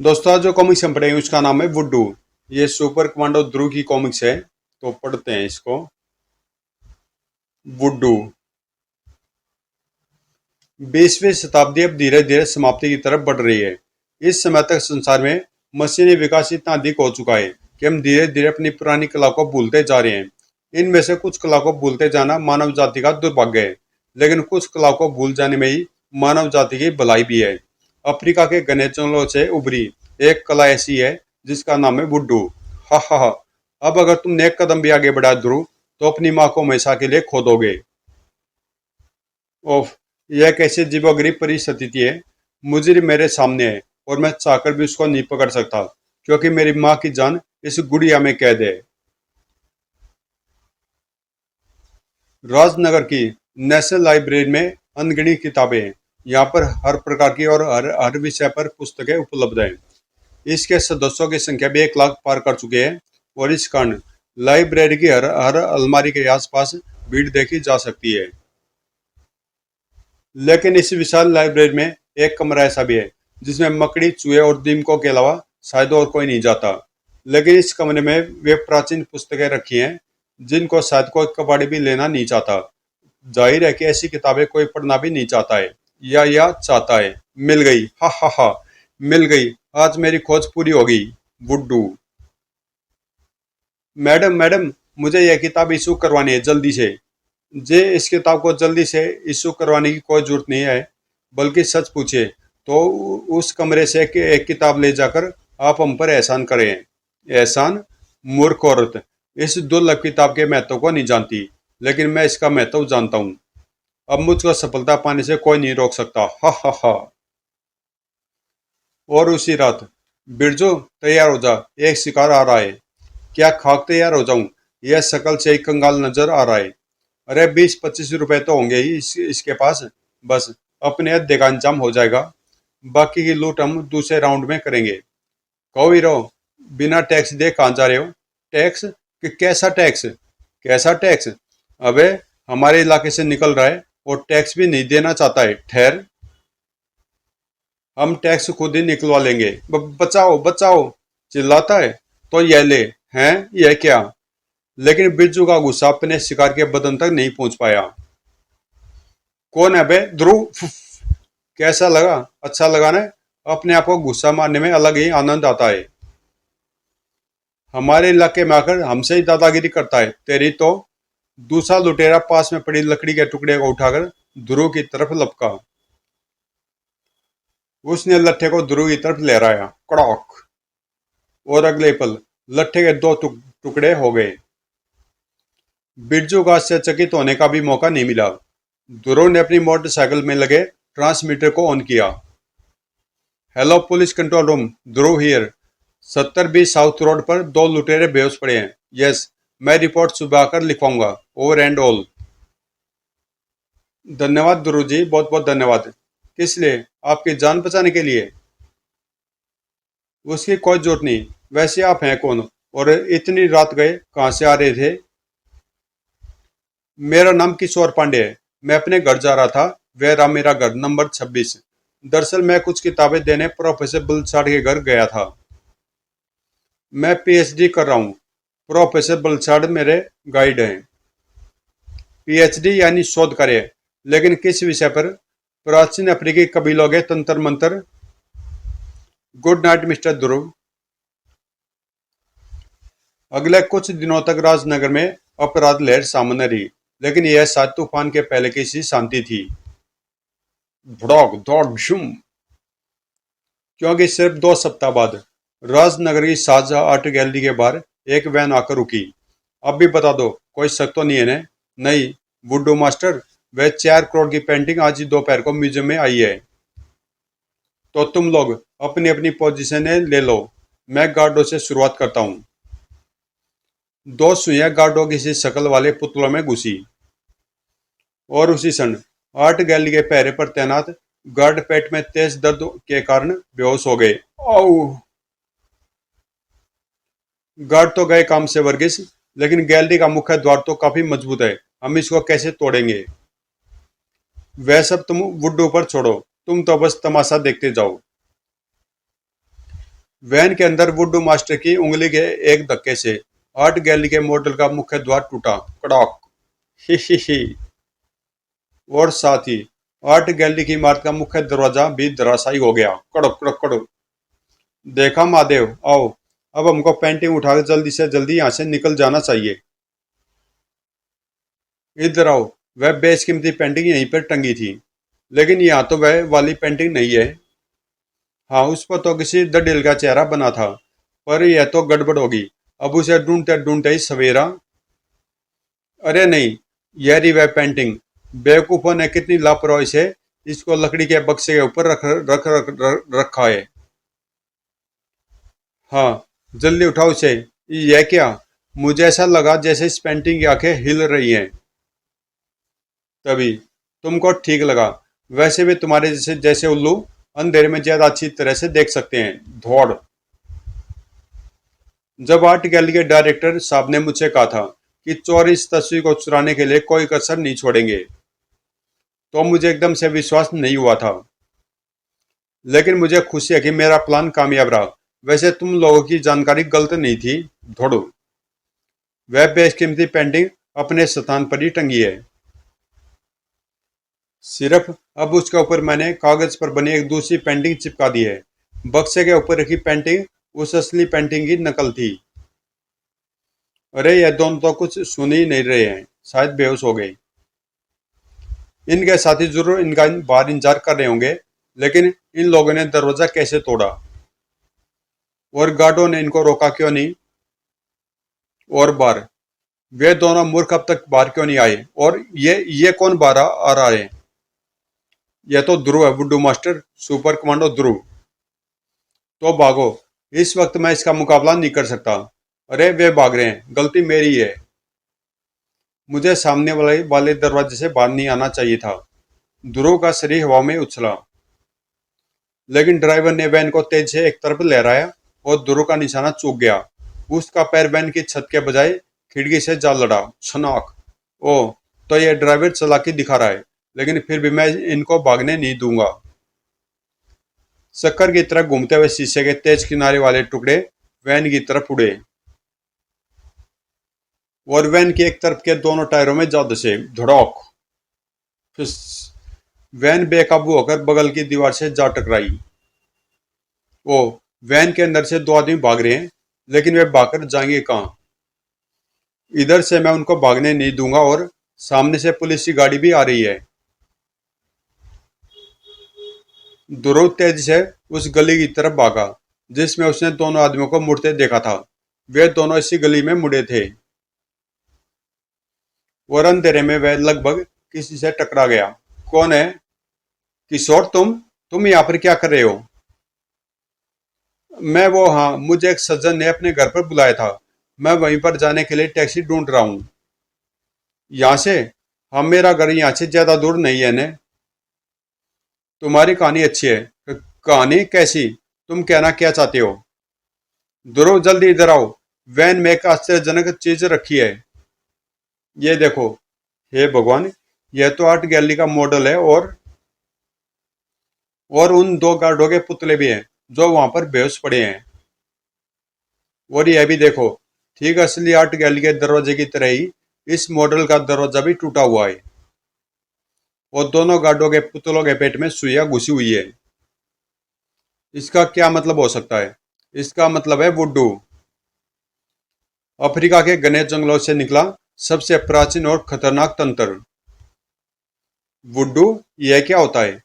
दोस्तों जो कॉमिक्स हम पढ़ेंगे उसका नाम है वुडू। ये सुपर कमांडो ध्रुव की कॉमिक्स है, तो पढ़ते हैं इसको। वुडू। 20वीं शताब्दी अब धीरे धीरे समाप्ति की तरफ बढ़ रही है। इस समय तक संसार में मशीनी विकास इतना अधिक हो चुका है कि हम धीरे धीरे अपनी पुरानी कला को भूलते जा रहे हैं। इनमें से कुछ कला को भूलते जाना मानव जाति का दुर्भाग्य है, लेकिन कुछ कला को भूल जाने में ही मानव जाति की भलाई भी है। अफ्रीका के घने जंगलों से उभरी एक कला ऐसी है जिसका नाम है वुडू। हा हा हा। अब अगर तुमने एक कदम भी आगे बढ़ा ध्रुव, तो अपनी माँ को हमेशा के लिए खो दोगे। ओह, यह कैसे जीवोग्री परिस्थिति है। मुजरिम मेरे सामने है और मैं चाहकर भी उसको नहीं पकड़ सकता, क्योंकि मेरी माँ की जान इस गुड़िया में कैद है। राजनगर की नेशनल लाइब्रेरी में अनगिनत किताबें हैं। यहाँ पर हर प्रकार की और हर हर विषय पर पुस्तकें उपलब्ध हैं। इसके सदस्यों की संख्या भी 1 लाख पार कर चुके हैं और इस कारण लाइब्रेरी की हर हर अलमारी के आसपास भीड़ देखी जा सकती है। लेकिन इस विशाल लाइब्रेरी में एक कमरा ऐसा भी है जिसमें मकड़ी, चूहे और दीमकों के अलावा शायद और कोई नहीं जाता। लेकिन इस कमरे में वे प्राचीन पुस्तकें रखी हैं जिनको शायद कोई कबाड़ी भी लेना नहीं चाहता। जाहिर है कि ऐसी किताबें कोई पढ़ना भी नहीं चाहता है, या चाहता है। मिल गई, हा हा हा। मिल गई, आज मेरी खोज पूरी हो गई। वुड्डू। मैडम मैडम, मुझे यह किताब इशू करवानी है जल्दी से। जे इस किताब को जल्दी से इशू करवाने की कोई जरूरत नहीं है, बल्कि सच पूछे तो उस कमरे से एक किताब ले जाकर आप हम पर एहसान करें। एहसान? मूर्ख औरत, इस दुर्लभ किताब के महत्व को नहीं जानती, लेकिन मैं इसका महत्व जानता हूँ। अब मुझको सफलता पाने से कोई नहीं रोक सकता। हा हा हा। और उसी रात, बिरजू तैयार हो जा, एक शिकार आ रहा है। क्या खाक तैयार हो जाऊं? यह शकल से ही कंगाल नजर आ रहा है। अरे 20-25 रुपए तो होंगे ही इसके पास। बस अपने अड्डे का इंतजाम हो जाएगा, बाकी की लूट हम दूसरे राउंड में करेंगे। कहो हीरो, बिना टैक्स दे कहाँ जा रहे हो? टैक्स? कि कैसा टैक्स? कैसा टैक्स? अबे, हमारे इलाके से निकल रहा है और टैक्स भी नहीं देना चाहता है। ठहर, हम टैक्स खुद ही निकलवा लेंगे। बचाओ बचाओ, चिल्लाता है। तो यह ले। हैं, यह क्या? लेकिन बिरजू का गुस्सा अपने शिकार के बदन तक नहीं पहुंच पाया। कौन है बे? ध्रुव। कैसा लगा? अच्छा लगा ना? अपने आप को गुस्सा मारने में अलग ही आनंद आता है। हमारे इलाके में आकर हमसे ही दादागिरी करता है तेरी तो। दूसरा लुटेरा पास में पड़ी लकड़ी के टुकड़े को उठाकर ध्रुव की तरफ लपका। उसने लट्ठे को ध्रुव की तरफ लहराया। कड़ाक। और अगले पल लट्ठे के दो टुकड़े हो गए। बिरजू को आश्चर्यचकित होने का भी मौका नहीं मिला। ध्रुव ने अपनी मोटरसाइकिल में लगे ट्रांसमीटर को ऑन किया। Hello police control room, Dhruv here. 70-20 south road पर दो लुटेरे बेहोश पड़े हैं। यस, मैं रिपोर्ट सुबह आकर लिखवाऊंगा। Over and all. धन्यवाद ध्रुव जी, बहुत बहुत धन्यवाद। किस लिए? आपकी जान बचाने के लिए। उसकी कोई जरूरत नहीं। वैसे आप हैं कौन और इतनी रात गए कहाँ से आ रहे थे? मेरा नाम किशोर पांडे है। मैं अपने घर जा रहा था। वह रहा मेरा घर, नंबर 26। दरअसल मैं कुछ किताबें देने प्रोफेसर बलसाड़ के घर गया था। मैं पीएचडी कर रहा हूँ। प्रोफेसर बलसाड़ मेरे गाइड हैं। पीएचडी यानी शोध कार्य। लेकिन किस विषय पर? प्राचीन अफ्रीकी कबीलों के तंत्र मंत्र। गुड नाइट मिस्टर ध्रुव। अगले कुछ दिनों तक राजनगर में अपराध लहर सामान्य रही, लेकिन यह शायद तूफान के पहले की सी शांति थी। भड़क दौड़ झुम। क्योंकि सिर्फ 2 सप्ताह बाद राजनगर की शाहजहां आर्ट गैलरी के बाहर एक वैन आकर रुकी। अब भी बता दो, कोई शक तो नहीं है ने? नहीं वुडू मास्टर, वह 4 करोड़ की पेंटिंग आज ही दोपहर को म्यूजियम में आई है। तो तुम लोग अपनी अपनी पोजीशन ले लो। मैं गार्डों से शुरुआत करता हूँ। दो सुइयां गार्डों की सी शक्ल वाले पुतलों में घुसी और उसी क्षण आर्ट गैलरी के पहरे पर तैनात गार्ड पेट में तेज दर्द के कारण बेहोश हो गए। ओह! गार्ड तो गए काम से वर्गीस, लेकिन गैलरी का मुख्य द्वार तो काफी मजबूत है। हम इसको कैसे तोड़ेंगे? वह सब तुम वुड्डू पर छोड़ो, तुम तो बस तमाशा देखते जाओ। वैन के अंदर वुड मास्टर की उंगली के एक धक्के से आर्ट गैलरी के मॉडल का मुख्य द्वार टूटा। कड़ाक। ही ही ही। और साथ ही आर्ट गैलरी की इमारत का मुख्य दरवाजा भी धराशायी हो गया। कड़क कड़क कड़क। देखा महादेव, आओ, अब हमको पेंटिंग उठाकर जल्दी से जल्दी यहाँ से निकल जाना चाहिए। इधर आओ, वह बेशकीमती पेंटिंग यहीं पर टंगी थी, लेकिन यहाँ तो वह वाली पेंटिंग नहीं है। हाँ, उस पर तो किसी दड़िल का चेहरा बना था, पर यह तो गड़बड़ होगी। अब उसे ढूंढते ढूंढते ही सवेरा। अरे नहीं, यह रही वह पेंटिंग। बेवकूफों ने कितनी लापरवाही से इसको लकड़ी के बक्से के ऊपर रखा है। हाँ, जल्दी उठाओ इसे। यह क्या? मुझे ऐसा लगा जैसे इस पेंटिंग की आंखें हिल रही हैं। तभी तुमको ठीक लगा। वैसे भी तुम्हारे जैसे जैसे उल्लू अंधेरे में ज्यादा अच्छी तरह से देख सकते हैं। धौड़। जब आर्ट गैलरी के डायरेक्टर साहब ने मुझसे कहा था कि चोर इस तस्वीर को चुराने के लिए कोई कसर नहीं छोड़ेंगे, तो मुझे एकदम से विश्वास नहीं हुआ था। लेकिन मुझे खुशी है कि मेरा प्लान कामयाब रहा। वैसे तुम लोगों की जानकारी गलत नहीं थी। धोड़ो। वह बेशकीमती पेंटिंग अपने स्थान पर ही टंगी है। सिर्फ अब उसके ऊपर मैंने कागज पर बनी एक दूसरी पेंटिंग चिपका दी है। बक्से के ऊपर रखी पेंटिंग उस असली पेंटिंग की नकल थी। अरे ये दोनों तो कुछ सुन ही नहीं रहे हैं, शायद बेहोश हो गए। इनके साथी जरूर इनका बाहर इंतजार कर रहे होंगे, लेकिन इन लोगों ने दरवाजा कैसे तोड़ा और गार्डों ने इनको रोका क्यों नहीं? और बाहर वे दोनों मूर्ख अब तक बाहर क्यों नहीं आए? और ये कौन बाहर आ रहा है? यह तो ध्रुव है, वुडू मास्टर, सुपर कमांडो ध्रुव। तो भागो, इस वक्त मैं इसका मुकाबला नहीं कर सकता। अरे वे भाग रहे हैं, गलती मेरी है। मुझे सामने वाले दरवाजे से बाहर नहीं आना चाहिए था। ध्रुव का शरीर हवा में उछला, लेकिन ड्राइवर ने वैन को तेज से एक तरफ लहराया और ध्रुव का निशाना चूक गया। उसका पैर वैन की छत के बजाय खिड़की से जा लड़ा। छनाक। ओ, तो ये ड्राइवर चालाकी दिखा रहा है, लेकिन फिर भी मैं इनको भागने नहीं दूंगा। शक्कर की तरफ घूमते हुए शीशे के तेज किनारे वाले टुकड़े वैन की तरफ उड़े और वैन की एक तरफ के दोनों टायरों में जा धसे। धड़ाक। फिस। वैन बेकाबू होकर बगल की दीवार से जा टकराई। ओ, वैन के अंदर से दो आदमी भाग रहे हैं, लेकिन वे भागकर जाएंगे कहाँ? इधर से मैं उनको भागने नहीं दूंगा और सामने से पुलिस की गाड़ी भी आ रही है। ध्रुव तेजी से उस गली की तरफ भागा जिसमें उसने दोनों आदमियों को मुड़ते देखा था। वे दोनों इसी गली में मुड़े थे और अंधेरे में वह लगभग किसी से टकरा गया। कौन है? किशोर, तुम यहाँ पर क्या कर रहे हो? मैं वो, हाँ, मुझे एक सज्जन ने अपने घर पर बुलाया था। मैं वहीं पर जाने के लिए टैक्सी ढूंढ रहा हूँ। यहाँ से? हाँ, मेरा घर यहाँ से ज्यादा दूर नहीं है ने। तुम्हारी कहानी अच्छी है। कहानी कैसी? तुम कहना क्या चाहते हो? ध्रुव, जल्दी इधर आओ। वैन में एक आश्चर्यजनक चीज रखी है। ये देखो। हे भगवान, यह तो आर्ट गैलरी का मॉडल है और उन दो गार्डों के पुतले भी हैं जो वहां पर बेहोश पड़े हैं। और यह भी देखो, ठीक असली आर्ट गैलरी के दरवाजे की तरह ही इस मॉडल का दरवाजा भी टूटा हुआ है और दोनों गार्डों के पुतलों के पेट में सुइयां घुसी हुई है। इसका क्या मतलब हो सकता है? इसका मतलब है वुडू, अफ्रीका के घने जंगलों से निकला सबसे प्राचीन और खतरनाक तंत्र। वुडू, यह क्या होता है?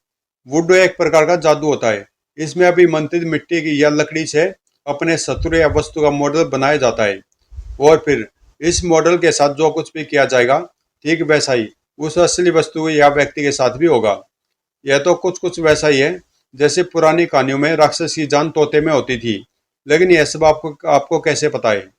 वुडू एक प्रकार का जादू होता है। इसमें अभिमंत्रित मिट्टी की या लकड़ी से अपने शत्रु या वस्तु का मॉडल बनाया जाता है और फिर इस मॉडल के साथ जो कुछ भी किया जाएगा, ठीक वैसा ही उस असली वस्तु या व्यक्ति के साथ भी होगा। यह तो कुछ कुछ वैसा ही है जैसे पुरानी कहानियों में राक्षस की जान तोते में होती थी। लेकिन यह सब आपको कैसे पता है?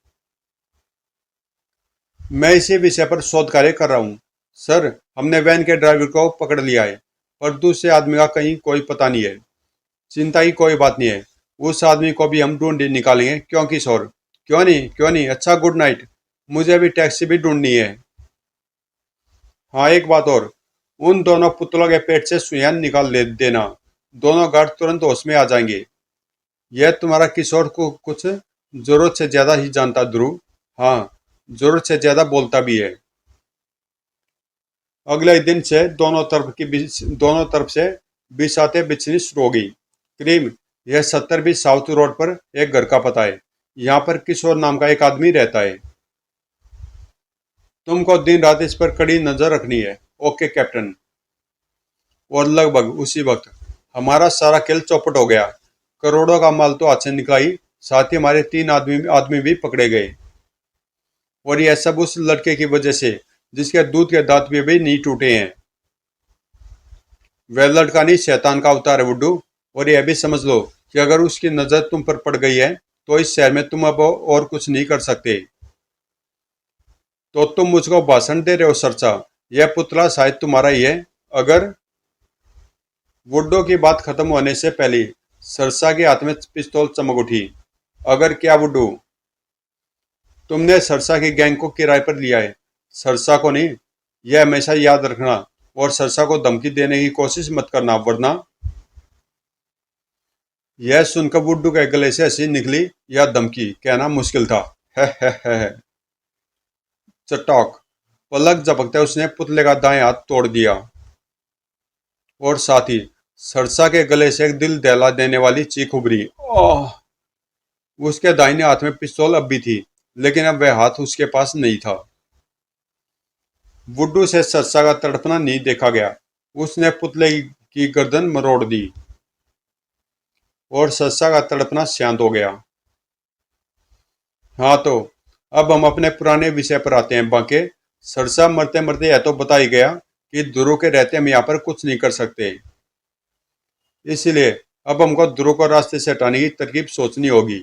मैं इसी विषय पर शोध कार्य कर रहा हूँ। सर, हमने वैन के ड्राइवर को पकड़ लिया है, पर दूसरे आदमी का कहीं कोई पता नहीं है। चिंता की कोई बात नहीं है, उस आदमी को भी हम ढूंढ निकालेंगे। क्यों किशोर? क्यों नहीं, क्यों नहीं। अच्छा, गुड नाइट। मुझे अभी टैक्सी भी ढूंढनी है। हाँ, एक बात और, उन दोनों पुतलों के पेट से सुइयां निकाल देना। दोनों गार्ड तुरंत होश में आ जाएंगे। यह तुम्हारा किशोर को कुछ जरूरत से ज्यादा ही जानता ध्रुव। हाँ, जरूरत से ज्यादा बोलता भी है। अगले दिन से दोनों तरफ से बिछाते बिछनी शुरू हो गई। क्रीम, यह 70 साउथ रोड पर एक घर का पता है। यहाँ पर किशोर नाम का एक आदमी रहता है। तुमको दिन रात इस पर कड़ी नजर रखनी है। Okay captain. और लगभग उसी वक्त हमारा सारा खेल चौपट हो गया। करोड़ों का माल तो हाथ से निकला ही, साथ ही हमारे 3 आदमी भी पकड़े गए। और यह सब उस लड़के की वजह से जिसके दूध के दांत भी नहीं टूटे हैं। वह लड़का नहीं, शैतान का अवतार है बुड्ढू। और यह भी समझ लो कि अगर उसकी नजर तुम पर पड़ गई है तो इस शहर में तुम अब और कुछ नहीं कर सकते। तो तुम मुझको भाषण दे रहे हो सरसा? यह पुतला शायद तुम्हारा ही है। अगर बुड्ढो की बात खत्म होने से पहले सरसा के हाथ में पिस्तौल चमक उठी। अगर क्या बुड्ढू? तुमने सरसा की गैंग को किराए पर लिया है, सरसा को नहीं। यह हमेशा याद रखना। और सरसा को धमकी देने की कोशिश मत करना, वरना। यह सुनकर बुड्ढू के गले से हंसी निकली। या धमकी कहना मुश्किल था। है। चटॉक। पलक झपकते उसने पुतले का दाएं हाथ तोड़ दिया। और साथ ही सरसा के गले से एक दिल दहला देने वाली चीख उभरी। ओह! उसके दाहिने हाथ में पिस्तौल अब भी थी, लेकिन अब वह हाथ उसके पास नहीं था। बुड्ढू से सरसा का तड़पना नहीं देखा गया। उसने पुतले की गर्दन मरोड़ दी और सरसा का तड़पना शांत हो गया। हाँ, तो अब हम अपने पुराने विषय पर आते हैं बांके। सरसा मरते मरते यह तो बता ही गया कि ध्रुव के रहते हम यहाँ पर कुछ नहीं कर सकते। इसलिए अब हमको ध्रुव को रास्ते से हटाने की तरकीब सोचनी होगी।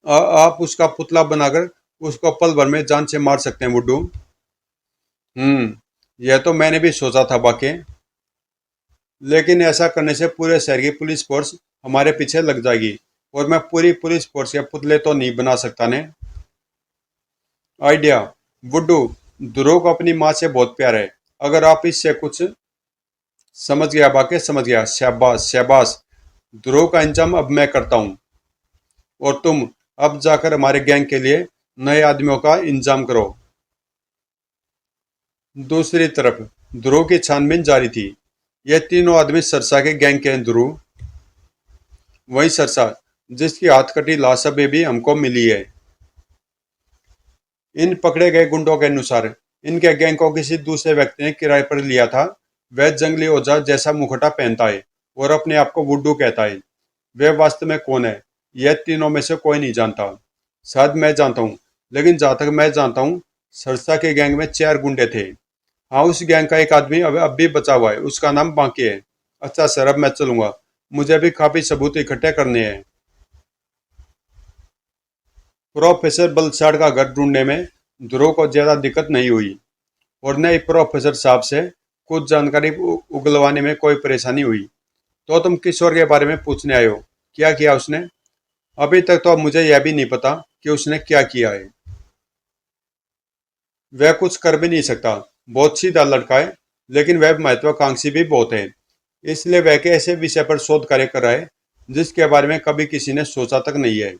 आप उसका पुतला बनाकर उसको पल भर में जान से मार सकते हैं बुड्ढू। यह तो मैंने भी सोचा था बाके, लेकिन ऐसा करने से पूरे शहर की पुलिस फोर्स हमारे पीछे लग जाएगी और मैं पूरी पुलिस फोर्स के पुतले तो नहीं बना सकता ने। आइडिया बुड्ढू, ध्रुव को अपनी माँ से बहुत प्यार है। अगर आप इससे कुछ समझ गया बाके, समझ गया। शाबाश शाबाश। ध्रुव का इंतजाम अब मैं करता हूँ और तुम अब जाकर हमारे गैंग के लिए नए आदमियों का इंतजाम करो। दूसरी तरफ ध्रुव की छानबीन जारी थी। ये तीनों आदमी सरसा के गैंग के हैं ध्रुव। वही सरसा जिसकी हाथ कटी लाश अभी भी हमको मिली है। इन पकड़े गए गुंडों के अनुसार इनके गैंग को किसी दूसरे व्यक्ति ने किराए पर लिया था। वह जंगली औजार जैसा मुखौटा पहनता है और अपने आप को बुड्ढू कहता है। वह वास्तव में कौन है, यह तीनों में से कोई नहीं जानता। शायद मैं जानता हूँ, लेकिन जहां तक मैं जानता हूँ सरसा के गैंग में 4 गुंडे थे। हाँ, उस गैंग का एक आदमी अब भी बचा हुआ है, उसका नाम बांके है। अच्छा सर, अब मैं चलूंगा, मुझे भी काफी सबूत इकट्ठे करने हैं। प्रोफेसर बलसाड़ का घर ढूंढने में ध्रुव को ज्यादा दिक्कत नहीं हुई और न ही प्रोफेसर साहब से कुछ जानकारी उगलवाने में कोई परेशानी हुई। तो तुम किशोर के बारे में पूछने आए हो, क्या किया उसने? अभी तक तो अब मुझे यह भी नहीं पता कि उसने क्या किया है। वह कुछ कर भी नहीं सकता, बहुत सीधा लड़का है, लेकिन वह महत्वाकांक्षी भी बहुत है। इसलिए वह के ऐसे विषय पर शोध कार्य कर रहा है जिसके बारे में कभी किसी ने सोचा तक नहीं है।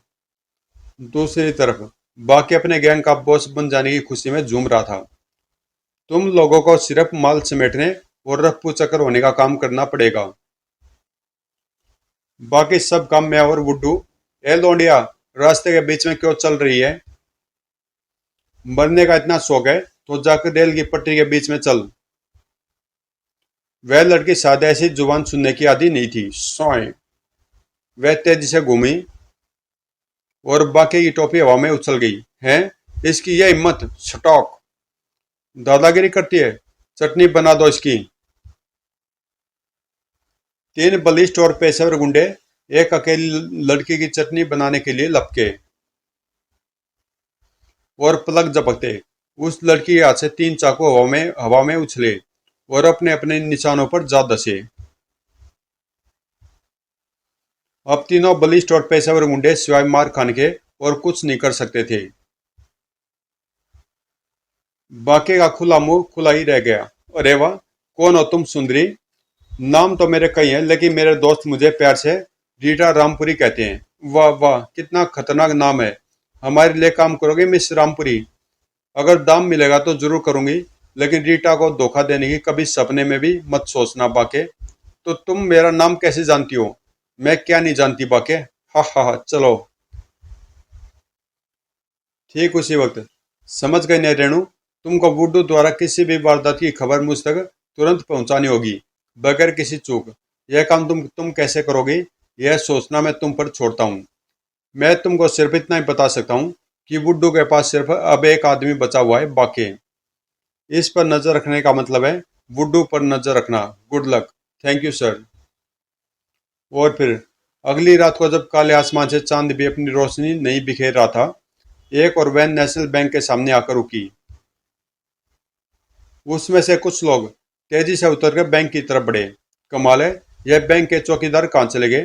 दूसरी तरफ बाकी अपने गैंग का बॉस बन जाने की खुशी में झूम रहा था। तुम लोगों को सिर्फ माल समेटने और रफ्फू चक्कर होने का काम करना पड़ेगा, बाकी सब काम मैं और बुड्ढू। ए लोंडिया, रास्ते के बीच में क्यों चल रही है? मरने का इतना शौक है तो जाकर रेल की पटरी के बीच में चल। वह लड़की शायद ऐसी जुबान सुनने की आदि नहीं थी। सोए। वह तेजी से घूमी और बाकी की टोपी हवा में उछल गई। है, इसकी यह हिम्मत! स्टॉक! दादागिरी करती है, चटनी बना दो इसकी। 3 बलिष्ठ और पेशेवर गुंडे एक अकेली लड़की की चटनी बनाने के लिए लपके और पलक झपकते उस लड़की के हाथ से 3 चाकू हवा में उछले और अपने अपने निशानों पर जा धसे। अब तीनों बलिष्ठ और पेशेवर गुंडे सिवाय मार खाने के और कुछ नहीं कर सकते थे। बाकी का खुला मुंह खुला ही रह गया। अरे वाह, कौन हो तुम सुंदरी? नाम तो मेरे कई हैं, लेकिन मेरे दोस्त मुझे प्यार से रीटा रामपुरी कहते हैं। वाह वाह, कितना खतरनाक नाम है। हमारे लिए काम करोगे मिस रामपुरी? अगर दाम मिलेगा तो जरूर करूंगी, लेकिन रीटा को धोखा देने की कभी सपने में भी मत सोचना बाके। तो तुम मेरा नाम कैसे जानती हो? मैं क्या नहीं जानती बाके? हा, चलो। ठीक उसी वक्त समझ गई ने रेणु, तुमको वुड्डू द्वारा किसी भी वारदात की खबर मुझ तक तुरंत पहुंचानी होगी, बगैर किसी चूक। यह काम तुम कैसे करोगी, यह सोचना मैं तुम पर छोड़ता हूँ। मैं तुमको सिर्फ इतना ही बता सकता हूँ कि वुड्डू के पास सिर्फ अब एक आदमी बचा हुआ है, बाकी। इस पर नजर रखने का मतलब है वुड्डू पर नजर रखना। Good luck. Thank you sir. और फिर अगली रात को जब काले आसमान से चांद भी अपनी रोशनी नहीं बिखेर रहा था, एक और वैन नेशनल बैंक के सामने आकर रुकी। उसमें से कुछ लोग तेजी से उतरकर बैंक की तरफ बढ़े। कमाल है, यह बैंक के चौकीदार कहाँ चले गए?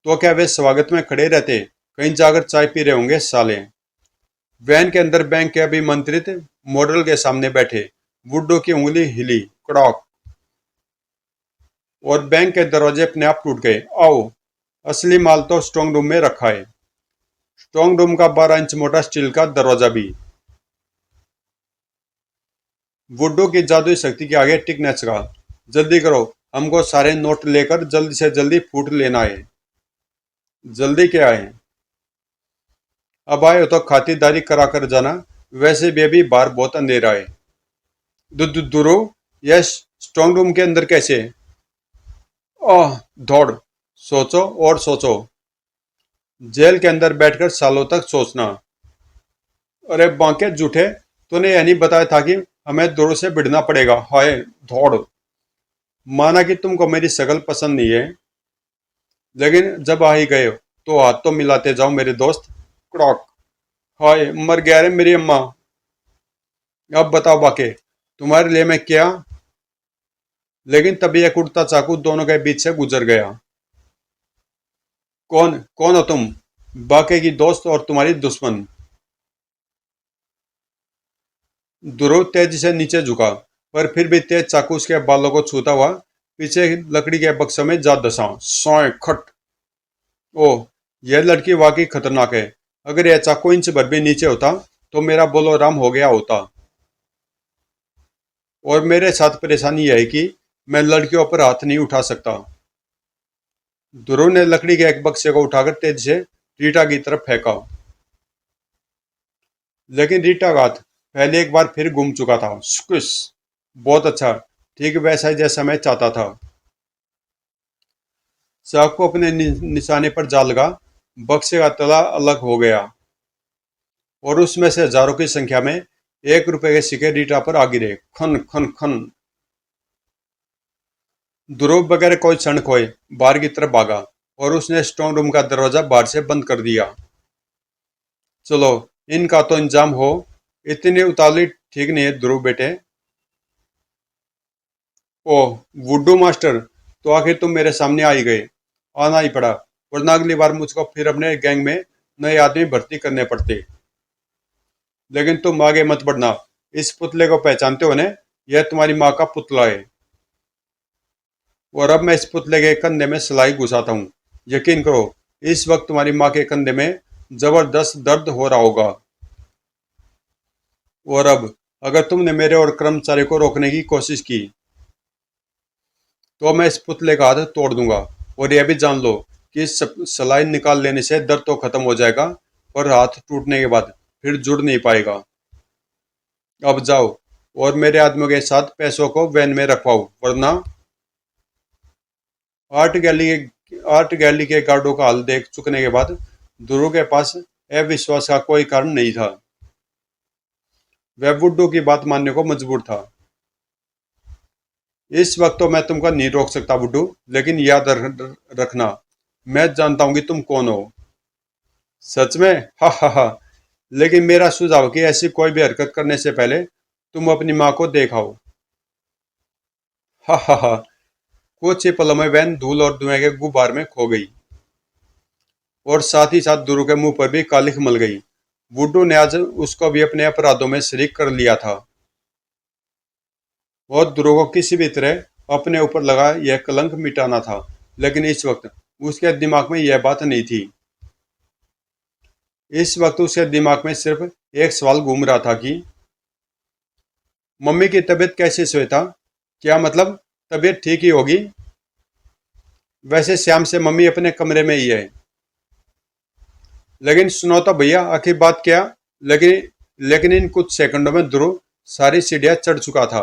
तो क्या वे स्वागत में खड़े रहते? कहीं जाकर चाय पी रहे होंगे साले। वैन के अंदर बैंक के अभिमंत्रित मॉडल के सामने बैठे वुड्डो की उंगली हिली, कड़ाक, और बैंक के दरवाजे अपने आप टूट गए। आओ, असली माल तो स्ट्रांग रूम में रखा है। स्ट्रांग रूम का 12 इंच मोटा स्टील का दरवाजा भी वुड्डो की जादुई शक्ति के आगे टिक न सका। जल्दी करो, हमको सारे नोट लेकर जल्दी से जल्दी फूट लेना है। जल्दी क्या है? अब आए हो तो खातिरदारी करा कर जाना, वैसे भी अभी बाहर बहुत अंधेरा है। दुरो, यह स्ट्रांग रूम के अंदर कैसे? ओह, दौड़। सोचो और सोचो। जेल के अंदर बैठकर सालों तक सोचना। अरे बांके झूठे, तूने यह नहीं बताया था कि हमें दूर से भिड़ना पड़ेगा? हाय, दौड़। माना कि तुमको मेरी शक्ल पसंद नहीं है, लेकिन जब आ ही गए हो तो हाथ तो मिलाते जाओ मेरे दोस्त। क्रॉक। हाय, मर गया रे मेरी अम्मा। अब बताओ बाके, तुम्हारे लिए मैं क्या? लेकिन तभी एक उड़ता चाकू दोनों के बीच से गुजर गया। कौन कौन हो तुम? बाके की दोस्त और तुम्हारी दुश्मन। ध्रुव तेजी से नीचे झुका, पर फिर भी तेज चाकू उसके बालों को छूता हुआ पीछे लकड़ी के बक्से में जा दसा। सोए खट। ओह, यह लड़की वाकई खतरनाक है। अगर यह चाकू इंच भर भी नीचे होता तो मेरा बोलो राम हो गया होता। और मेरे साथ परेशानी यह है कि मैं लड़कियों पर हाथ नहीं उठा सकता। ध्रुव ने लकड़ी के एक बक्से को उठाकर तेजी से रीटा की तरफ फेंका, लेकिन रीटा का हाथ पहले एक बार फिर घूम चुका था। स्क्विश। बहुत अच्छा, ठीक वैसा ही जैसा मैं चाहता था। चाकू अपने निशाने पर जा लगा। बक्से का तला अलग हो गया और उसमें से हजारों की संख्या में 1 रुपए के सिक्के रीटा पर आ गिरे। खन खन खन। ध्रुव बगैर कोई क्षण खोए बाहर की तरफ भागा और उसने स्ट्रांग रूम का दरवाजा बाहर से बंद कर दिया। चलो, इनका तो इंतजाम हो। इतनी उतावली ठीक नहीं है ध्रुव बेटे। ओह, वुड्डू मास्टर, तो आखिर तुम मेरे सामने आ ही गए। आना ही पड़ा, वरना अगली बार मुझको फिर अपने गैंग में नए आदमी भर्ती करने पड़ते। लेकिन तुम आगे मत बढ़ना। इस पुतले को पहचानते हो ने? यह तुम्हारी माँ का पुतला है, और अब मैं इस पुतले के कंधे में सिलाई घुसाता हूँ। यकीन करो, इस वक्त तुम्हारी माँ के कंधे में जबरदस्त दर्द हो रहा होगा। और अब अगर तुमने मेरे और कर्मचारी को रोकने की कोशिश की तो मैं इस पुतले का हाथ तोड़ दूंगा। और यह भी जान लो कि सलाइन निकाल लेने से दर्द तो खत्म हो जाएगा, पर हाथ टूटने के बाद फिर जुड़ नहीं पाएगा। अब जाओ और मेरे आदमियों के साथ पैसों को वैन में रखवाओ, वरना। आर्ट गैलरी के गार्डों का हाल देख चुकने के बाद ध्रुव के पास अविश्वास का कोई कारण नहीं था। वह वुड्डू की बात मानने को मजबूर था। इस वक्त तो मैं तुमको नहीं रोक सकता वुड्डू, लेकिन याद रखना, मैं जानता हूं कि तुम कौन हो। सच में? हा। लेकिन मेरा सुझाव है कि ऐसी कोई भी हरकत करने से पहले तुम अपनी माँ को देखाओ। हा। कुछ ही पलों में वैन धूल और धुएं के गुब्बार में खो गई, और साथ ही साथ ध्रुव के मुंह पर भी कालिख मल गई। वुड्डू ने आज उसको भी अपने अपराधों में शरीक कर लिया था, और ध्रुव को किसी भी तरह अपने ऊपर लगा यह कलंक मिटाना था। लेकिन इस वक्त उसके दिमाग में यह बात नहीं थी। इस वक्त उसके दिमाग में सिर्फ एक सवाल घूम रहा था कि मम्मी की तबीयत कैसी श्वेता? क्या मतलब तबीयत ठीक ही होगी? वैसे श्याम से मम्मी अपने कमरे में ही है। लेकिन सुनो तो भैया, आखिर बात क्या? लेकिन लेकिन इन कुछ सेकंडों में ध्रुव सारी सीढ़ियां चढ़ चुका था।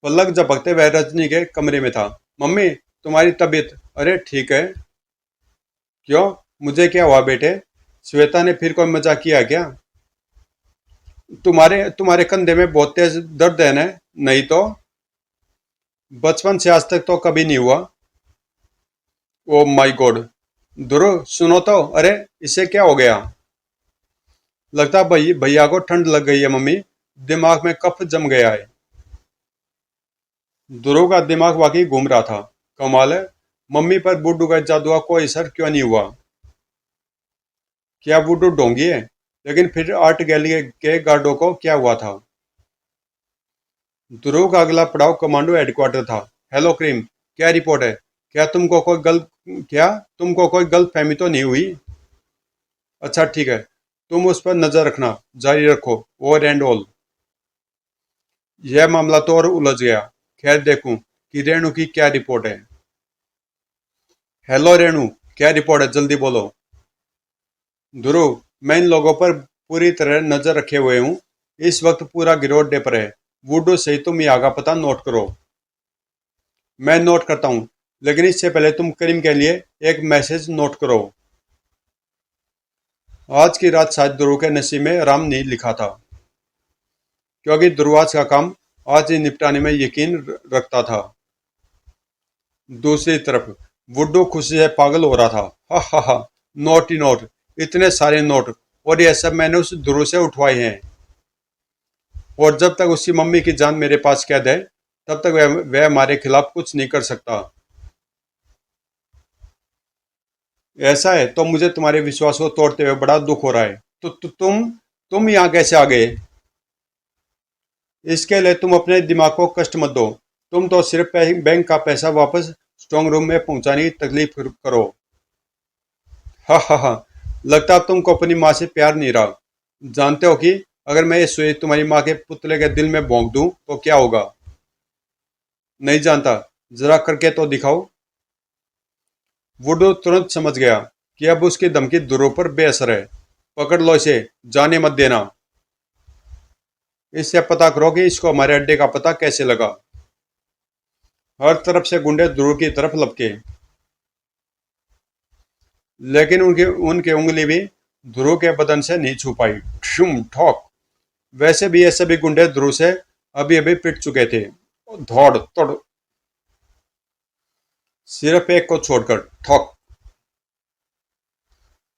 पलक झपकते वह रजनी के कमरे में था। मम्मी, तुम्हारी तबीयत? अरे ठीक है। क्यों, मुझे क्या हुआ बेटे? श्वेता ने फिर कोई मजाक किया क्या? तुम्हारे तुम्हारे कंधे में बहुत तेज दर्द है ना? नहीं तो बचपन से आज तक तो कभी नहीं हुआ। Oh my God. ध्रुव सुनो तो, अरे इसे क्या हो गया? लगता भैया को ठंड लग गई है मम्मी, दिमाग में कफ जम गया है। ध्रुव का दिमाग वाकई घूम रहा था। कमाल है, मम्मी पर बुड्ढू का जादू का कोई असर क्यों नहीं हुआ? क्या बुड्ढू ढोंगी है? लेकिन फिर आर्ट गैलरी के गार्डों को क्या हुआ था? ध्रुव का अगला पड़ाव कमांडो हेडक्वार्टर था। हेलो क्रीम, क्या रिपोर्ट है? क्या तुमको कोई गलत फहमी तो नहीं हुई? अच्छा ठीक है, तुम उस पर नजर रखना जारी रखो, ओवर एंड ऑल। यह मामला तो और उलझ गया। खैर देखूं कि रेणु की क्या रिपोर्ट है। हेलो रेणु, क्या रिपोर्ट है, जल्दी बोलो। ध्रुव, मैं इन लोगों पर पूरी तरह नजर रखे हुए हूँ। इस वक्त पूरा गिरोह अड्डे पर है। वुडो सही, तुम यहाँ का पता नोट करो। मैं नोट करता हूँ, लेकिन इससे पहले तुम करीम के लिए एक मैसेज नोट करो। आज की रात शायद ध्रुव के नसीब में आराम नहीं लिखा था, क्योंकि ध्रुवाज का काम आज ही निपटाने में यकीन रखता था। दूसरी तरफ वुड्डू खुशी से पागल हो रहा था। हा हा हा, नोट ही नोट, इतने सारे नोट, और ये सब मैंने उस ध्रुव से उठवाए हैं। और जब तक उसकी मम्मी की जान मेरे पास कैद है, तब तक वह हमारे खिलाफ कुछ नहीं कर सकता। ऐसा है तो मुझे तुम्हारे विश्वास को तोड़ते हुए बड़ा दुख हो रहा है। तुम यहाँ कैसे आ गए? इसके लिए तुम अपने दिमाग को कष्ट मत दो। तुम तो सिर्फ बैंक का पैसा वापस स्ट्रांग रूम में पहुंचाने की तकलीफ करो। हा हा हा, लगता है तुमको अपनी माँ से प्यार नहीं रहा। जानते हो कि अगर मैं ये सुई तुम्हारी माँ के पुतले के दिल में भोंक दूं तो क्या होगा? नहीं जानता, जरा करके तो दिखाओ। वुडो तुरंत समझ गया कि अब उसकी धमकी ध्रुव पर बेअसर है। पकड़ लो इसे, जाने मत देना। इससे पता करो कि इसको हमारे अड्डे का पता कैसे लगा। हर तरफ से गुंडे ध्रुव की तरफ लपके, लेकिन उनकी उनकी उंगली भी ध्रुव के बदन से नहीं छू पाई। ठुम ठोक। वैसे भी ये सभी गुंडे ध्रुव से अभी अभी पिट चुके थे। धौड़ तोड़, सिर्फ एक को छोड़कर। ठोक।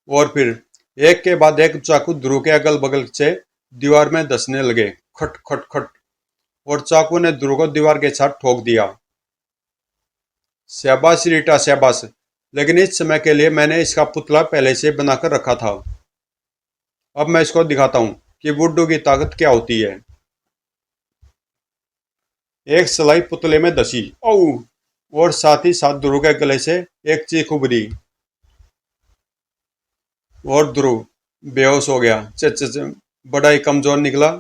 और फिर एक के बाद एक चाकू ध्रुव के अगल बगल से दीवार में धंसने लगे। खट खट खट। और चाकू ने ध्रुव को दीवार के साथ ठोक दिया। शाबाश रीटा शाबाश, लेकिन इस समय के लिए मैंने इसका पुतला पहले से बनाकर रखा था। अब मैं इसको दिखाता हूँ कि वुड्डू की ताकत क्या होती है। एक सलाई पुतले में धसी। ओ, और साथ ही साथ ध्रुव के गले से एक चीख उभरी। और ध्रुव बेहोश हो गया। च च च, बड़ा ही कमजोर निकला।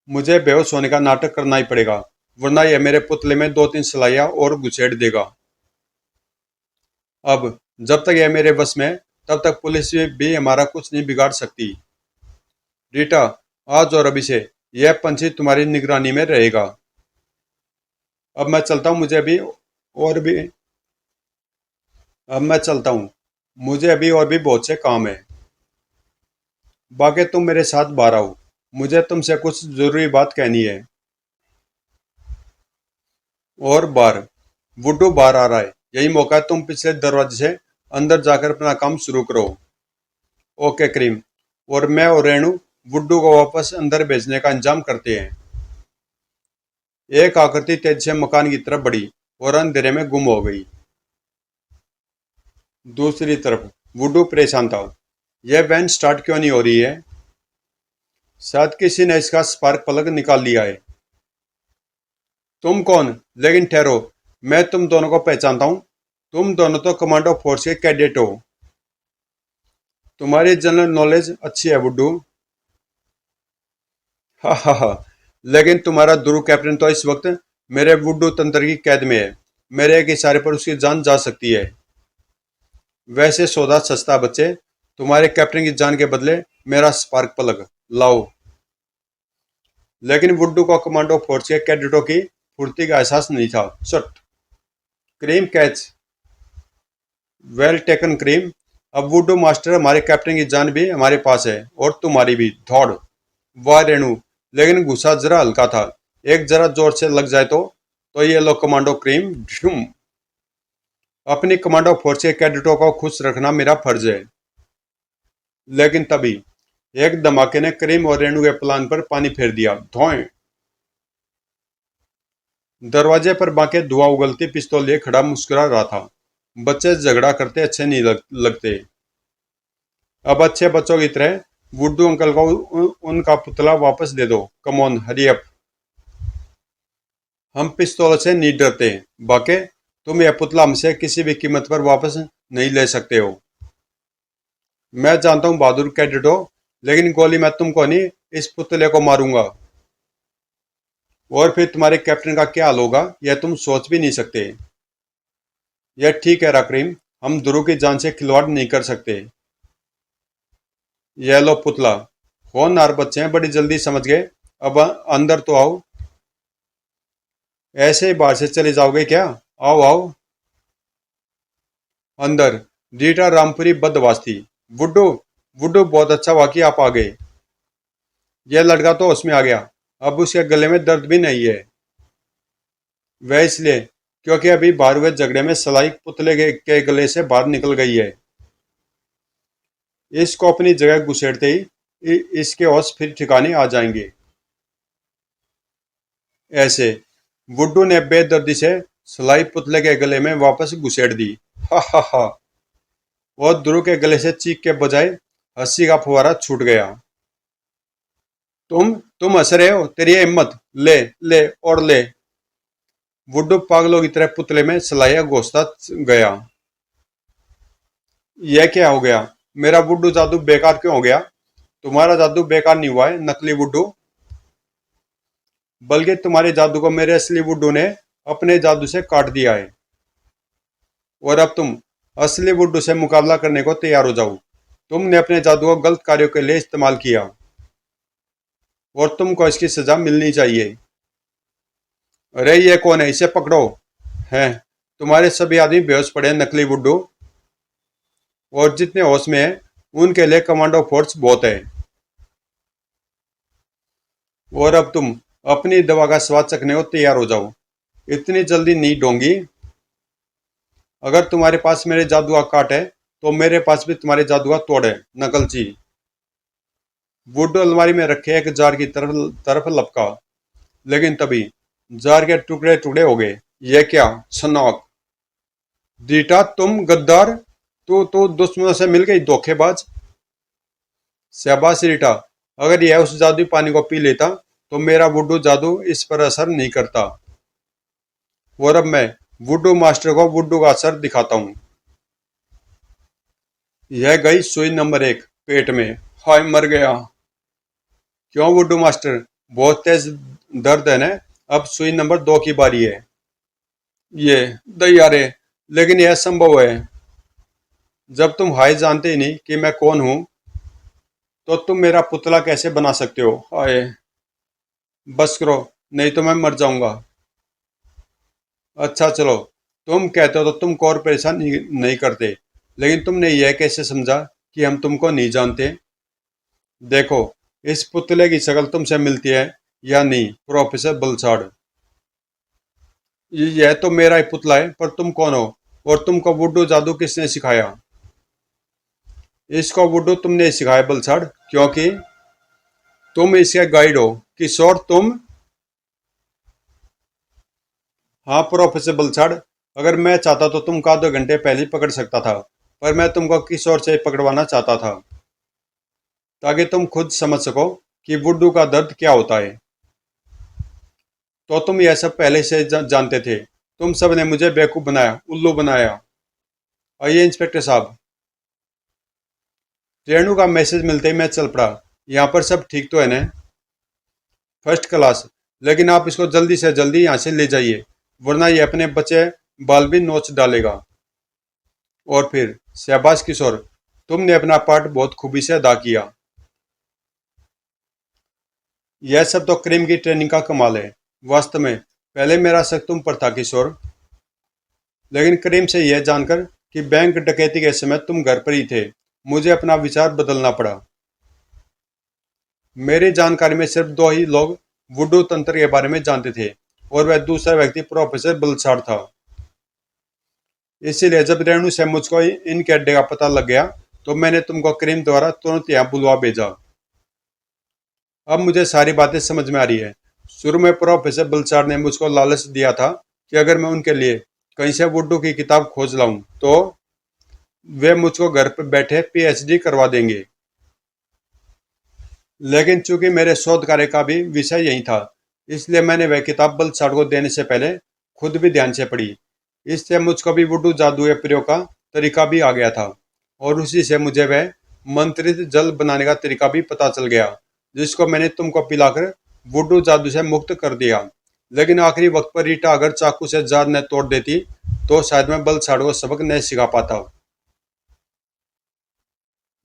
मुझे बेहोश होने का नाटक करना ही पड़ेगा, वरना यह मेरे पुतले में दो तीन सलाइयां और घुसेड़ देगा। अब जब तक यह मेरे बस में, तब तक पुलिस भी हमारा कुछ नहीं बिगाड़ सकती। रीटा, आज और अभी से यह पंछी तुम्हारी निगरानी में रहेगा। अब मैं चलता हूँ, और भी अब मैं चलता हूँ, मुझे अभी और भी बहुत से काम है। बाकी तुम मेरे साथ बाहर आओ, मुझे तुमसे कुछ जरूरी बात कहनी है। और बाहर, वुड्डू बाहर आ रहा है, यही मौका है, तुम पिछले दरवाजे से अंदर जाकर अपना काम शुरू करो। Okay cream. और मैं और रेणु वुड्डू को वापस अंदर भेजने का इंतजाम करते हैं। एक आकृति तेज से मकान की तरफ बढ़ी और अंधेरे में गुम हो गई। दूसरी तरफ वुड्डू परेशान था। यह वैन स्टार्ट क्यों नहीं हो रही है? शायद किसी ने इसका स्पार्क प्लग निकाल लिया है। तुम कौन? लेकिन ठहरो, मैं तुम दोनों को पहचानता हूँ। तुम दोनों तो कमांडो फोर्स के कैडेट हो। तुम्हारी जनरल नॉलेज अच्छी है बुड्ढू। हा हा हा। लेकिन तुम्हारा ध्रुव कैप्टन तो इस वक्त मेरे वुड्डू तंत्र की कैद में है। मेरे एक इशारे पर उसकी जान जा सकती है। वैसे सौदा सस्ता बच्चे। तुम्हारे कैप्टन की जान के बदले मेरा स्पार्क प्लग लाओ। लेकिन वुड्डू को कमांडो फोर्स के कैडेटों की फुर्ती का एहसास नहीं था। Shut. Cream catch. Well taken cream. अब वुड्डू मास्टर, हमारे कैप्टन की जान भी हमारे पास है और तुम्हारी भी। दौड़। वाह रेणु। लेकिन गुस्सा जरा हल्का था। एक जरा जोर से लग जाए तो ये लो कमांडो क्रीम। ढूम। अपनी कमांडो फोर्स के कैडेटों को खुश रखना मेरा फर्ज है। लेकिन तभी एक धमाके ने क्रीम और रेणु के प्लान पर पानी फेर दिया। धोएं। दरवाजे पर बांके धुआं उगलती पिस्तौल लिए खड़ा मुस्कुरा रहा था। बच्चे झगड़ा करते अच्छे नहीं लगते। अब अच्छे बच्चों की तरह वुड्डू अंकल को उनका पुतला वापस दे दो। Come on hurry up. हम पिस्तौल से नहीं डरते। बाके तुम यह पुतला हमसे किसी भी कीमत पर वापस नहीं ले सकते हो। मैं जानता हूँ बहादुर कैडेटो, लेकिन गोली मैं तुमको नहीं, इस पुतले को मारूंगा। और फिर तुम्हारे कैप्टन का क्या हाल होगा यह तुम सोच भी नहीं सकते। यह ठीक है रकरीम। हम ध्रुव की जान से खिलवाड़ नहीं कर सकते। यह लो पुतला। होनहार बच्चे हैं, बड़ी जल्दी समझ गए। अब अंदर तो आओ। ऐसे ही बाहर से चले जाओगे क्या? आओ आओ अंदर। रीटा रामपुरी बदवास थी। बुड्ढू बुड्ढू बहुत अच्छा हुआ कि आप आ गए। यह लड़का तो होश में आ गया। अब उसके गले में दर्द भी नहीं है। वह इसलिए क्योंकि अभी बाहर हुए झगड़े में सलाई पुतले के गले से बाहर निकल गई है। इसको अपनी जगह घुसेड़ते ही इसके होश फिर ठिकाने आ जाएंगे। ऐसे बुड्ढू ने बेदर्दी से सलाई पुतले के गले में वापस घुसेड़ दी। हा हा हा। और ध्रुव के गले से चीख के बजाय हंसी का फुहारा छूट गया। तुम हंस रहे हो? तेरी ये हिम्मत। ले ले और ले। बुड्ढू पागलों की तरह पुतले में सलाइया घोंसता गया। यह क्या हो गया? मेरा बुड्ढू जादू बेकार क्यों हो गया? तुम्हारा जादू बेकार नहीं हुआ है नकली बुड्ढू, बल्कि तुम्हारे जादू को मेरे असली बुड्ढू ने अपने जादू से काट दिया है। और अब तुम असली बुड्ढू से मुकाबला करने को तैयार हो जाओ। तुमने अपने जादू को गलत कार्यों के लिए इस्तेमाल किया और तुमको इसकी सजा मिलनी चाहिए। अरे ये कौन है? इसे पकड़ो। हैं? तुम्हारे सभी आदमी बेहोश पड़े हैं नकली बुड्ढू। और जितने होश में हैं उनके लिए कमांडो फोर्स बहुत है। और अब तुम अपनी दवा का स्वाद चखने को तैयार हो जाओ। इतनी जल्दी नहीं डोंगी। अगर तुम्हारे पास मेरे जादू का काट है तो मेरे पास भी तुम्हारे जादू का तोड़ है नकलची। बुड्ढो अलमारी में रखे एक जार की तरफ लपका। लेकिन तभी जार के टुकड़े टुकड़े हो गए। ये क्या? सनौक। दीटा तुम गद्दार। तू दुश्मनों से मिल गई धोखेबाज। शाबाश रीटा। अगर यह उस जादुई पानी को पी लेता तो मेरा वुडू जादू इस पर असर नहीं करता। और अब मैं वुडू मास्टर को वुडू का असर दिखाता हूँ। यह गई सुई नंबर 1 पेट में। हाय मर गया। क्यों वुडू मास्टर? बहुत तेज दर्द है ना? अब सुई नंबर 2 की बारी है। ये दैयारे, लेकिन यह संभव है। जब तुम हाय जानते ही नहीं कि मैं कौन हूं तो तुम मेरा पुतला कैसे बना सकते हो? हाय। बस करो, नहीं तो मैं मर जाऊंगा। अच्छा चलो, तुम कहते हो तो तुमको और परेशान नहीं करते, लेकिन तुमने यह कैसे समझा कि हम तुमको नहीं जानते? देखो, इस पुतले की शक्ल तुमसे मिलती है या नहीं प्रोफेसर बलसाड़? यह तो मेरा ही पुतला है, पर तुम कौन हो? और तुमको वुडू जादू किसने सिखाया? इसको वुडू तुमने सिखाया बलसाड़, क्योंकि तुम इसके गाइड हो। किशोर तुम? हाँ प्रोफेसर बलसाड़, अगर मैं चाहता तो तुमको आधे घंटे पहले ही पकड़ सकता था, पर मैं तुमको किशोर से पकड़वाना चाहता था ताकि तुम खुद समझ सको कि वुडू का दर्द क्या होता है। तो तुम यह सब पहले से जानते थे? तुम सब ने मुझे बेवकूफ़ बनाया, उल्लू बनाया। आइए इंस्पेक्टर साहब। रेणु का मैसेज मिलते ही मैं चल पड़ा। यहाँ पर सब ठीक तो है ना? First class. लेकिन आप इसको जल्दी से जल्दी यहाँ से ले जाइए, वरना ये अपने बच्चे बाल भी नोच डालेगा। और फिर शाबाश किशोर, तुमने अपना पार्ट बहुत खूबी से अदा किया। यह सब तो क्रीम की ट्रेनिंग का कमाल है। वास्तव में पहले मेरा शक तुम पर था किशोर, लेकिन क्रीम से यह जानकर कि बैंक डकैती के समय तुम घर पर ही थे, मुझे अपना विचार बदलना पड़ा। मेरी जानकारी में सिर्फ दो ही लोग वुडू तंत्र के बारे में जानते थे, और वह दूसरा व्यक्ति प्रोफेसर बलसाड़ था। इसीलिए जब रेणु से मुझको इनके अड्डे का पता लग गया, तो मैंने तुमको क्रीम द्वारा तुरंत यहाँ बुलवा भेजा। अब मुझे सारी बातें समझ में आ रही है। शुरू में प्रोफेसर बलसाड़ ने मुझको लालच दिया था कि अगर मैं उनके लिए कहीं से वुडू की किताब खोज लाऊं, तो वे मुझको घर पर बैठे पीएचडी करवा देंगे। लेकिन चूंकि मेरे शोध कार्य का भी विषय यही था, इसलिए मैंने वह किताब बलसाड़ को देने से पहले खुद भी ध्यान से पढ़ी। इससे मुझको भी वुडू जादू या प्रयोग का तरीका भी आ गया था, और उसी से मुझे वह मंत्रित जल बनाने का तरीका भी पता चल गया, जिसको मैंने तुमको पिलाकर वुडू जादू से मुक्त कर दिया। लेकिन आखिरी वक्त पर रीटा अगर चाकू से जार न तोड़ देती, तो शायद मैं बलसाड़ को सबक नहीं सिखा पाता।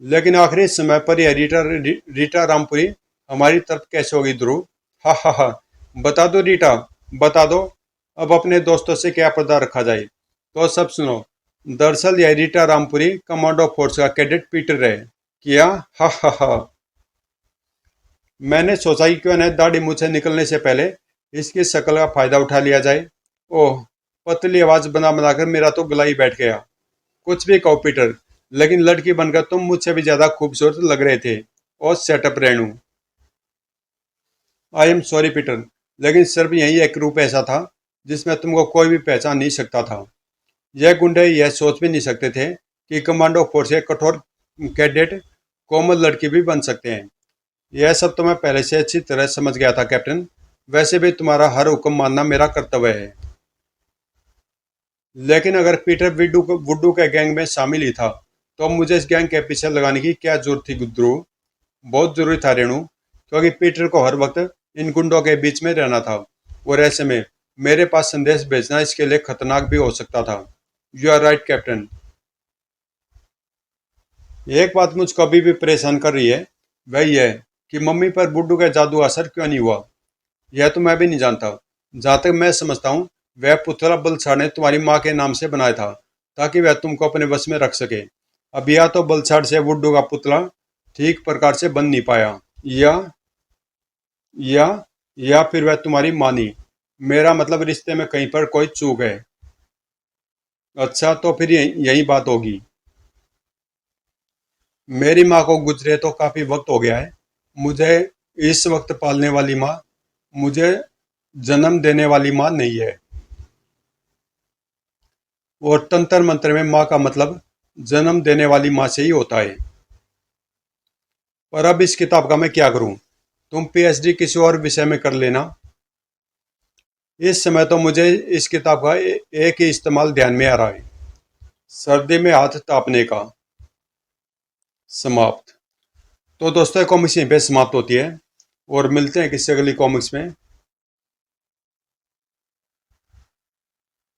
लेकिन आखिरी समय पर यह रीटा रामपुरी हमारी तरफ कैसे होगी ध्रुव? हा हा हा। बता दो रीटा, बता दो। अब अपने दोस्तों से क्या पर्दा रखा जाए? तो सब सुनो। दरअसल यह रीटा रामपुरी कमांडो फोर्स का कैडेट पीटर है। किया? हा हा हा। मैंने सोचा कि क्यों न दाढ़ी मुंह से निकलने से पहले इसकी शक्ल का फायदा उठा लिया जाए। ओह, पतली आवाज बना बनाकर मेरा तो गला ही बैठ गया। कुछ भी कहो पीटर, लेकिन लड़की बनकर तुम मुझसे भी ज्यादा खूबसूरत लग रहे थे। और setup Renu. I am sorry Peter, लेकिन सिर्फ यही एक रूप ऐसा था जिसमें तुमको कोई भी पहचान नहीं सकता था। यह गुंडे यह सोच भी नहीं सकते थे कि कमांडो फोर्स के कठोर कैडेट कोमल लड़की भी बन सकते हैं। यह सब तो मैं पहले से अच्छी तरह समझ गया था कैप्टन। वैसे भी तुम्हारा हर हुक्म मानना मेरा कर्तव्य है। लेकिन अगर पीटर वुड्डू के गैंग में शामिल ही था, तो मुझे इस गैंग के पीछे लगाने की क्या जरूरत थी गुद्रू? बहुत जरूरी था रेणु, क्योंकि पीटर को हर वक्त इन गुंडों के बीच में रहना था, और ऐसे में मेरे पास संदेश भेजना इसके लिए खतरनाक भी हो सकता था। You are right captain. एक बात मुझको अभी भी परेशान कर रही है, वह यह है कि मम्मी पर बुड्डू का जादू असर क्यों नहीं हुआ। यह तो मैं भी नहीं जानता। जहाँ तक मैं समझता हूँ, वह पुतला बलछाड़ ने तुम्हारी माँ के नाम से बनाया था, ताकि वह तुमको अपने वश में रख सके। अब या तो बलछाड़ से वुड्डू का पुतला ठीक प्रकार से बन नहीं पाया, या या या फिर वह तुम्हारी मानी। मेरा मतलब रिश्ते में कहीं पर कोई चूक है। अच्छा, तो फिर यही बात होगी। मेरी माँ को गुजरे तो काफी वक्त हो गया है। मुझे इस वक्त पालने वाली माँ मुझे जन्म देने वाली माँ नहीं है। और तंत्र मंत्र में माँ का मतलब जन्म देने वाली माँ से ही होता है। पर अब इस किताब का मैं क्या करूं? तुम पीएचडी किसी और विषय में कर लेना। इस समय तो मुझे इस किताब का एक ही इस्तेमाल ध्यान में आ रहा है, सर्दी में हाथ तापने का। समाप्त। तो दोस्तों, कॉमिक्स यहीं पे समाप्त होती है, और मिलते हैं किसी अगली कॉमिक्स में।